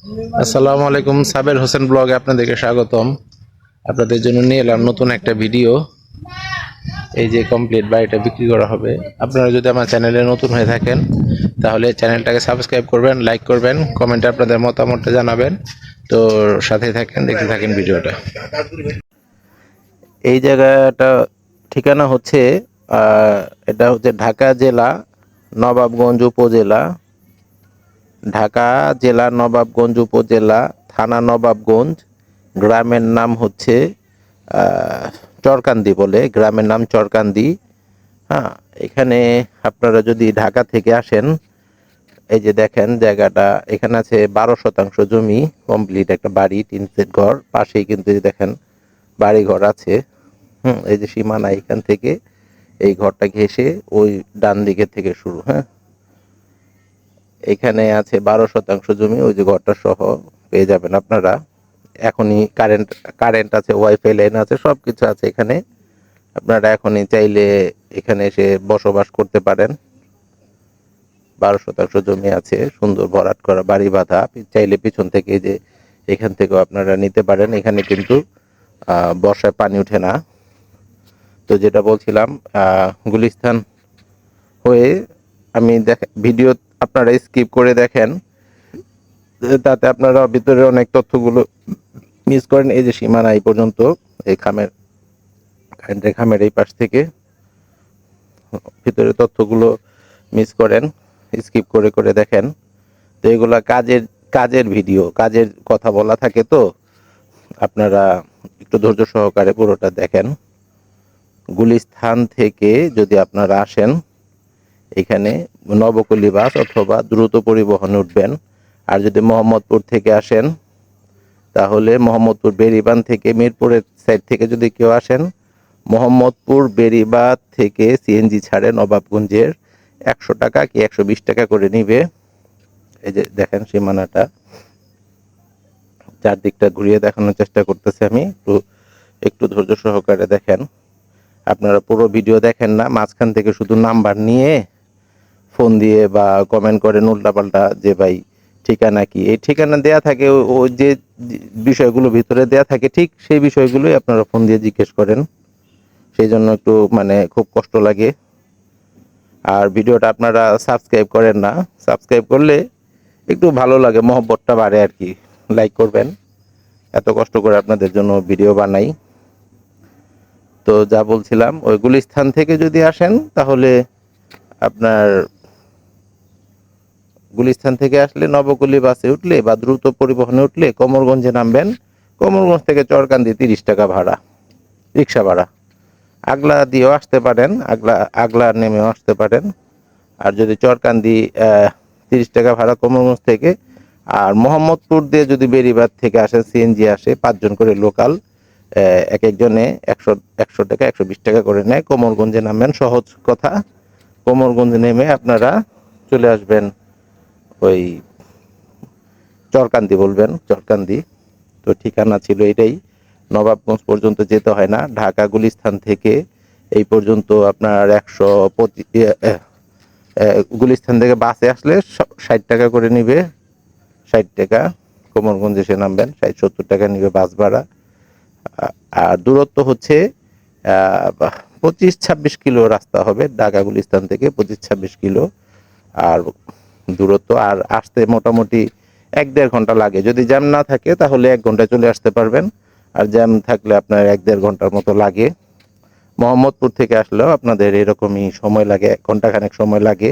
আসসালামু আলাইকুম, সাবের হোসেন ব্লগে আপনাদেরকে স্বাগতম। আপনাদের জন্য নিয়ে এলাম নতুন একটা ভিডিও। এই যে কমপ্লিট বাড়িটা বিক্রি করা হবে। আপনারা যদি আমার চ্যানেলে নতুন হয়ে থাকেন তাহলে চ্যানেলটাকে সাবস্ক্রাইব করবেন, লাইক করবেন, কমেন্টে আপনাদের মতামতটা জানাবেন। তো সাথে থাকেন, দেখতে থাকেন ভিডিওটা। এই জায়গাটা ঠিকানা হচ্ছে আহ, এটা হচ্ছে ঢাকা জেলা নবাবগঞ্জ উপজেলা, ঢাকা জেলা নবাবগঞ্জ উপজেলা, থানা নবাবগঞ্জ। গ্রামের নাম হচ্ছে চরকান্দি বলে, গ্রামের নাম চরকান্দি। হ্যাঁ, এখানে আপনারা যদি ঢাকা থেকে আসেন, এই যে দেখেন জায়গাটা, এখানে আছে 12 শতাংশ জমি, কমপ্লিট একটা বাড়ি, টিন সেট ঘর, পাশেই কিন্তু এই দেখেন বাড়ি ঘর আছে। এই যে সীমানা এখান থেকে এই ঘরটা ঘেঁষে ওই ডান দিকের থেকে শুরু। হ্যাঁ, এখানে আছে 12 শতাংশ জমি, ওই যে ঘরটা সহ পেয়ে যাবেন আপনারা। এখনই কারেন্ট কারেন্ট আছে, ওয়াইফাই লাইন আছে, সবকিছু আছে এখানে। আপনারা এখনই চাইলে এখানে এসে বসবাস করতে পারেন। 12 শতাংশ জমি আছে, সুন্দর ভরাট করা বাড়ি বাঁধা। চাইলে পিছন থেকে এই যে এখান থেকেও আপনারা নিতে পারেন। এখানে কিন্তু বর্ষায় পানি ওঠে না। তো যেটা বলছিলাম, গুলিস্তান হয়ে আমি ভিডিও আপনারা স্কিপ করে দেখেন, তাতে আপনারা ভিতরে অনেক তথ্যগুলো মিস করেন। এই যে সীমানা এই পর্যন্ত, এই খামের কারেন্টের খামের এই পাশ থেকে ভিতরে তথ্যগুলো মিস করেন, স্কিপ করে করে দেখেন। তো এগুলা কাজের কাজের ভিডিও, কাজের কথা বলা থাকে, তো আপনারা একটু ধৈর্য সহকারে পুরোটা দেখেন। গুলিস্তান থেকে যদি আপনারা আসেন, এখানে নবকলি বাস অথবা দ্রুত পরিবহনে উঠবেন। আর যদি মোহাম্মদপুর থেকে আসেন, তাহলে মোহাম্মদপুর বেরিবাঁধ থেকে, মিরপুরের সাইড থেকে যদি কেউ আসেন, মোহাম্মদপুর বেরিবাঁধ থেকে সিএনজি ছাড়ে নবাবগঞ্জের 100 টাকা কি 120 টাকা করে নিবে। এই যে দেখেন সীমানাটা, চারদিকটা ঘুরিয়ে দেখানোর চেষ্টা করতেছি আমি, একটু একটু ধৈর্য সহকারে দেখেন। আপনারা পুরো ভিডিও দেখেন না, মাঝখান থেকে শুধু নাম্বার নিয়ে ফোন দিয়ে বা কমেন্ট করেন উল্টাপাল্টা, যে ভাই ঠিকানা কি। এই ঠিকানা দেয়া থাকে, ও যে বিষয়গুলো ভিতরে দেয়া থাকে ঠিক সেই বিষয়গুলোই আপনারা ফোন দিয়ে জিজ্ঞেস করেন। সেই জন্য একটু মানে খুব কষ্ট লাগে। আর ভিডিওটা আপনারা সাবস্ক্রাইব করেন না, সাবস্ক্রাইব করলে একটু ভালো লাগে, মহব্বতটা বাড়ে আর কি। লাইক করবেন, এত কষ্ট করে আপনাদের জন্য ভিডিও বানাই। তো যা বলছিলাম, ওই গুলিস্তান থেকে যদি আসেন তাহলে আপনার গুলিস্তান থেকে আসলে নবকুলি বাসে উঠলে বা দ্রুত পরিবহনে উঠলে কোমরগঞ্জে নামবেন। কোমরগঞ্জ থেকে চরকান্দি 30 টাকা ভাড়া, রিক্সা ভাড়া। আগলা দিয়েও আসতে পারেন, আগলা আগলা নেমেও আসতে পারেন। আর যদি চরকান্দি 30 টাকা ভাড়া কোমরগঞ্জ থেকে। আর মোহাম্মদপুর দিয়ে যদি বেরিবাদ থেকে আসেন, সিএনজি আসে 5 জন করে লোকাল, এক একজনে 100 100 টাকা 120 টাকা করে নেয়। কোমরগঞ্জে নামবেন, সহজ কথা। কোমরগঞ্জে নেমে আপনারা চলে আসবেন ওই চরকান্দি, বলবেন চরকান্দি। তো ঠিকানা ছিল এটাই। নবাবগঞ্জ পর্যন্ত যেতে হয় না, ঢাকা গুলিস্তান থেকে এই পর্যন্ত আপনার গুলিস্তান থেকে বাসে আসলে 60 টাকা করে নিবে, 60 টাকা। কোমরগঞ্জ এসে নামবেন, 60 70 টাকা নিবে বাস ভাড়া। আর দূরত্ব হচ্ছে 25 26 কিলো রাস্তা হবে, ঢাকা গুলিস্তান থেকে 25 26 কিলো। আর দূরত্ব, আর আসতে মোটামুটি 1 1.5 ঘন্টা লাগে। যদি জ্যাম না থাকে তাহলে 1 ঘন্টায় চলে আসতে পারবেন, আর জ্যাম থাকলে আপনার 1 1.5 ঘন্টার মতো লাগে। মোহাম্মদপুর থেকে আসলেও আপনাদের এরকমই সময় লাগে, 1 ঘন্টা খানেক সময় লাগে।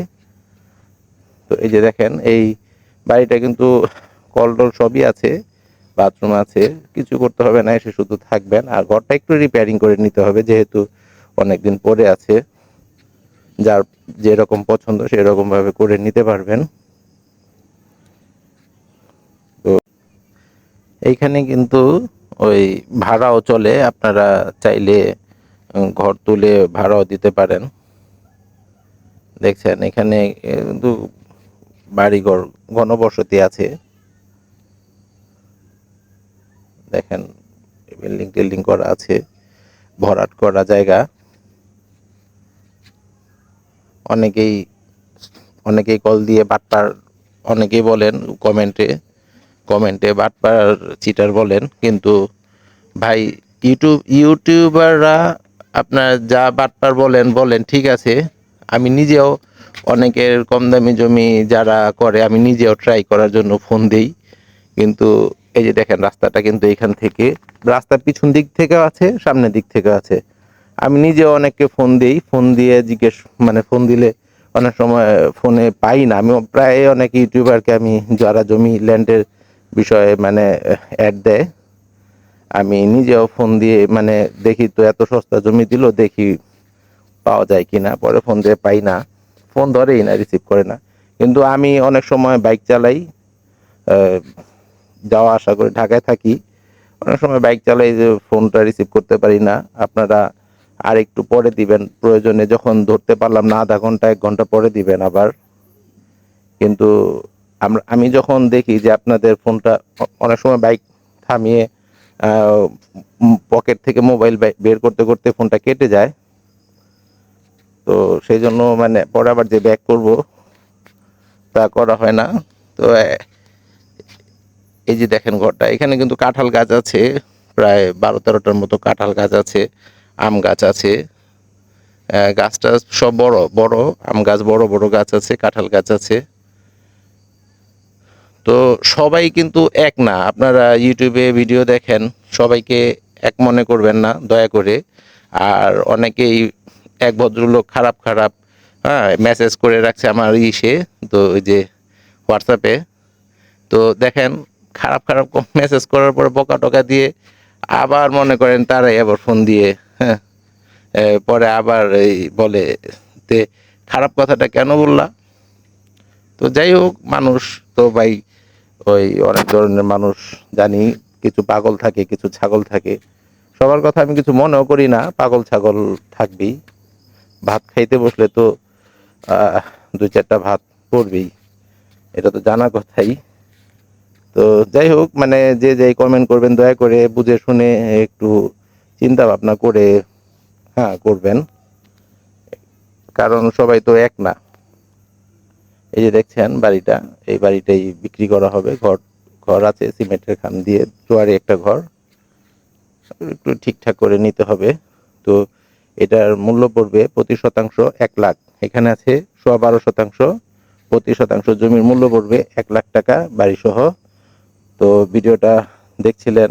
তো এই যে দেখেন, এই বাড়িটা কিন্তু কলটল সবই আছে, বাথরুম আছে, কিছু করতে হবে না, এসে শুধু থাকবেন। আর ঘরটা একটু রিপেয়ারিং করে নিতে হবে, যেহেতু অনেকদিন পরে আছে। যার যেরকম পছন্দ সেরকম ভাবে করে নিতে পারবেন। তো এইখানে কিন্তু ওই ভাড়াও চলে, আপনারা চাইলে ঘর তুলে ভাড়াও দিতে পারেন। দেখছেন এখানে কিন্তু বাড়িঘর ঘনবসতি আছে। দেখেন বিল্ডিং টিল্ডিং করা আছে, ভরাট করা জায়গা। অনেকেই অনেকেই কল দিয়ে বাটপার, অনেকেই বলেন কমেন্টে, কমেন্টে বাটপার চিটার বলেন, কিন্তু ভাই ইউটিউবাররা আপনার যা বাটপার বলেন বলেন, ঠিক আছে। আমি নিজেও অনেকের কম দামি জমি যারা করে আমি নিজেও ট্রাই করার জন্য ফোন দেই, কিন্তু এই যে দেখেন রাস্তাটা কিন্তু এখান থেকে, রাস্তার পিছন দিক থেকেও আছে, সামনের দিক থেকেও আছে। আমি নিজেও অনেককে ফোন দিই, ফোন দিয়ে জিজ্ঞেস, মানে ফোন দিলে অনেক সময় ফোনে পাই না। আমি প্রায় অনেক ইউটিউবারকে আমি, যারা জমি ল্যান্ডের বিষয়ে মানে অ্যাড দেয়, আমি নিজেও ফোন দিয়ে মানে দেখি তো এত সস্তা জমি দিল, দেখি পাওয়া যায় কিনা। পরে ফোন দিয়ে পাই না, ফোন ধরেই না, রিসিভ করে না। কিন্তু আমি অনেক সময় বাইক চালাই, যাওয়া আসা করে, ঢাকায় থাকি, অনেক সময় বাইক চালাই যে ফোনটা রিসিভ করতে পারি না। আপনারা আর একটু পরে দিবেন, প্রয়োজনে যখন ধরতে পারলাম না আধা ঘন্টা 1 ঘন্টা পরে দিবেন আবার। কিন্তু আমি যখন দেখি যে আপনাদের ফোনটা অনেক সময় বাইক থামিয়ে পকেট থেকে মোবাইল বের করতে করতে ফোনটা কেটে যায়, তো সেই জন্য মানে পরে আবার যে ব্যাক করব তা করা হয় না। তো এই যে দেখেন ঘরটা, এখানে কিন্তু কাঁঠাল গাছ আছে, প্রায় 12-13টার মতো কাঁঠাল গাছ আছে, আম গাছ আছে। গাছটা সব বড় বড়, আম গাছ বড় বড় গাছ আছে, কাঁঠাল গাছ আছে। তো সবাই কিন্তু এক না, আপনারা ইউটিউবে ভিডিও দেখেন, সবাইকে এক মনে করবেন না দয়া করে। আর অনেকেই, এক ভদ্রলোক খারাপ খারাপ মেসেজ করে রাখছে আমার ইসে, তো ওই যে হোয়াটসঅ্যাপে, তো দেখেন খারাপ খারাপ মেসেজ করার পরে বকা টকা দিয়ে আবার মনে করেন তারাই আবার ফোন দিয়ে, হ্যাঁ, পরে আবার এই বলে তে খারাপ কথাটা কেন বললা। তো যাই হোক, মানুষ তো ভাই ওই অনেক ধরনের মানুষ, জানি কিছু পাগল থাকে, কিছু ছাগল থাকে। সবার কথা আমি কিছু মনেও করি না, পাগল ছাগল থাকবেই। ভাত খাইতে বসলে তো 2-4টা ভাত পড়বেই, এটা তো জানা কথাই। তো যাই হোক, মানে যে যেই কমেন্ট করবেন দয়া করে বুঝে শুনে একটু চিন্তা ভাবনা করে করবেন, কারণ সবাই তো এক না। এই যে দেখছেন বাড়িটা, এই বাড়িটাই বিক্রি করা হবে। ঘর ঘর আছে সিমেন্টের খাম দিয়ে, জোয়ারি একটা ঘর, একটু ঠিকঠাক করে নিতে হবে। তো এটার মূল্য পড়বে প্রতি শতাংশ 1 লাখ। এখানে আছে 12.5 শতাংশ, প্রতি শতাংশ জমির মূল্য পড়বে 1 লাখ টাকা বাড়ি সহ। তো ভিডিওটা দেখছিলেন,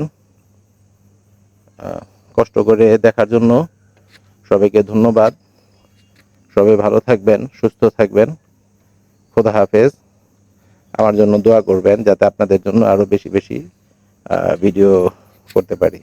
কষ্ট করে দেখার জন্য সবাইকে ধন্যবাদ। সবাই ভালো থাকবেন, সুস্থ থাকবেন। খোদা হাফেজ। আমার জন্য দোয়া করবেন যাতে আপনাদের জন্য আরো বেশি বেশি ভিডিও করতে পারি।